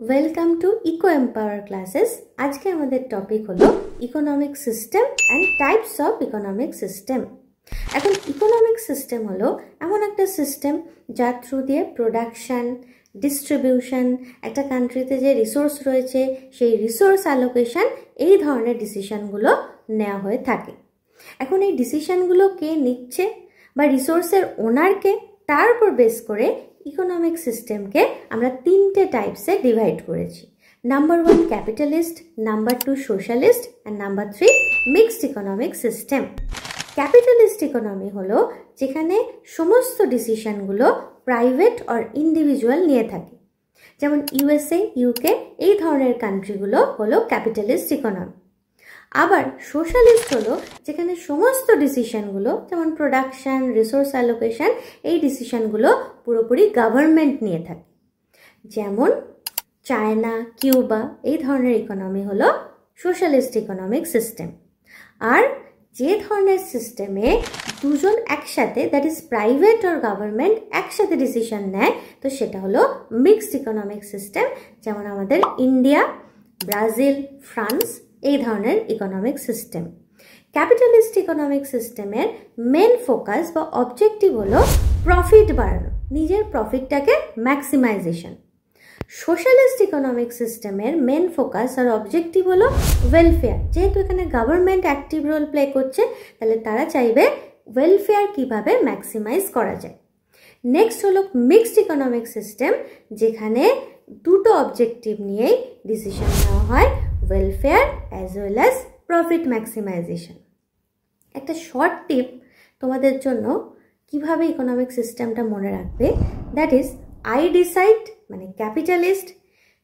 Welcome to Eco Empower classes. আজকে আমাদের topic হলো economic system and types of economic system. এখন economic system হলো এমন একটা সিস্টেম যার থ্রু দিয়ে প্রোডাকশান, ডিস্ট্রিবিউশন, একটা কান্ট্রিতে যে রিসোর্স রয়েছে সেই রিসোর্স অ্যালোকেশন, এই ধরনের ডিসিশনগুলো নেওয়া হয়ে থাকে। এখন এই ডিসিশনগুলো কে নিচ্ছে বা রিসোর্সের ওনারকে, তার উপর বেস করে ইকোনমিক সিস্টেমকে আমরা তিনটে টাইপসে ডিভাইড করেছি। Number 1 capitalist, number 2 socialist and number 3 mixed economic system. Capitalist economy হলো যেখানে সমস্ত ডিসিশনগুলো প্রাইভেট অর ইন্ডিভিজুয়াল নিয়ে থাকে, যেমন ইউএসএ, ইউকে, এই ধরনের কান্ট্রিগুলো হলো ক্যাপিটালিস্ট ইকোনমি। আবার সোশ্যালিস্ট হলো যেখানে সমস্ত ডিসিশনগুলো, যেমন প্রোডাকশান, রিসোর্স অ্যালোকেশন, এই ডিসিশনগুলো পুরোপুরি গভর্নমেন্ট নিয়ে থাকে, যেমন চায়না, কিউবা, এই ধরনের ইকোনমি হলো সোশ্যালিস্ট ইকোনমিক সিস্টেম। আর যে ধরনের সিস্টেমে দুজন একসাথে, that is private or government, একসাথে ডিসিশন নেয়, তো সেটা হলো মিক্সড ইকোনমিক সিস্টেম, যেমন আমাদের ইন্ডিয়া, ব্রাজিল, ফ্রান্স, এই ধরনের ইকোনমিক সিস্টেম। ক্যাপিটালিস্ট ইকোনমিক সিস্টেমের মেন ফোকাস বা অবজেক্টিভ হলো প্রফিট বাড়ানো, নিজের প্রফিটটাকে ম্যাক্সিমাইজেশন। সোশ্যালিস্ট ইকোনমিক সিস্টেমের মেন ফোকাস আর অবজেক্টিভ হলো ওয়েলফেয়ার। যেহেতু এখানে গভর্নমেন্ট অ্যাক্টিভ রোল প্লে করছে, তাহলে তারা চাইবে ওয়েলফেয়ার কিভাবে ম্যাক্সিমাইজ করা যায়। নেক্সট হলো মিক্সড ইকোনমিক সিস্টেম, যেখানে দুটো অবজেক্টিভ নিয়েই ডিসিশন নেওয়া হয়, welfare as well as profit maximisation. একটা শর্ট টিপ তোমাদের জন্য কিভাবে ইকোনমিক সিস্টেমটা মনে রাখবে, দ্যাট ইজ আই ডিসাইড মানে ক্যাপিটালিস্ট,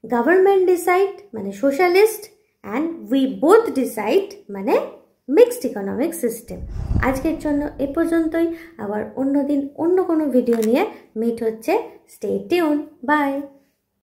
গভর্নমেন্ট ডিসাইড মানে socialist, and we both decide মানে মিক্সড ইকোনমিক সিস্টেম। আজকের জন্য এ পর্যন্তই। আবার অন্য দিন অন্য কোনো ভিডিও নিয়ে মিট হচ্ছে। Stay tune, by.